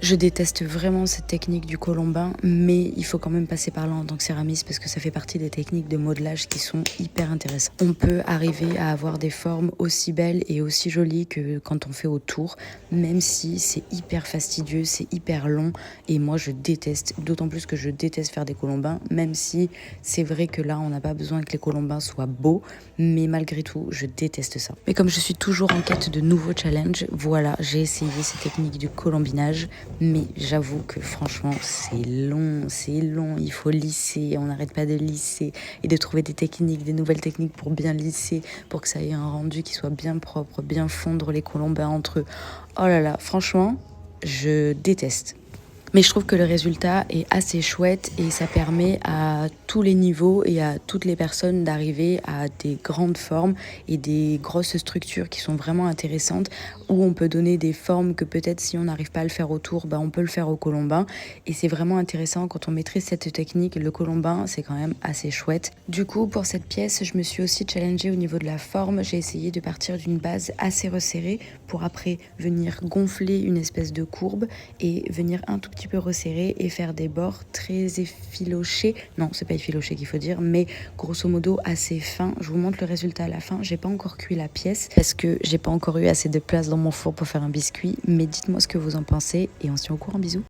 Je déteste vraiment cette technique du colombin, mais il faut quand même passer par là en tant que céramiste parce que ça fait partie des techniques de modelage qui sont hyper intéressantes. On peut arriver à avoir des formes aussi belles et aussi jolies que quand on fait au tour, même si c'est hyper fastidieux, c'est hyper long et moi je déteste, d'autant plus que je déteste faire des colombins, même si c'est vrai que là on n'a pas besoin que les colombins soient beaux, mais malgré tout je déteste ça. Mais comme je suis toujours en quête de nouveaux challenges, voilà, j'ai essayé ces techniques du colombinage. Mais j'avoue que franchement, c'est long, il faut lisser, on n'arrête pas de lisser et de trouver des techniques, des nouvelles techniques pour bien lisser, pour que ça ait un rendu qui soit bien propre, bien fondre les colombins entre eux. Oh là là, franchement, je déteste. Mais je trouve que le résultat est assez chouette et ça permet à tous les niveaux et à toutes les personnes d'arriver à des grandes formes et des grosses structures qui sont vraiment intéressantes où on peut donner des formes que peut-être si on n'arrive pas à le faire autour, on peut le faire au colombin. Et c'est vraiment intéressant quand on maîtrise cette technique. Le colombin, c'est quand même assez chouette. Du coup, pour cette pièce, je me suis aussi challengée au niveau de la forme. J'ai essayé de partir d'une base assez resserrée pour après venir gonfler une espèce de courbe et venir un tout petit peu resserrer et faire des bords très effilochés. Non, c'est pas effiloché qu'il faut dire, mais grosso modo assez fins. Je vous montre le résultat à la fin. J'ai pas encore cuit la pièce parce que j'ai pas encore eu assez de place dans mon four pour faire un biscuit, mais dites-moi ce que vous en pensez et on se tient au courant. Bisous.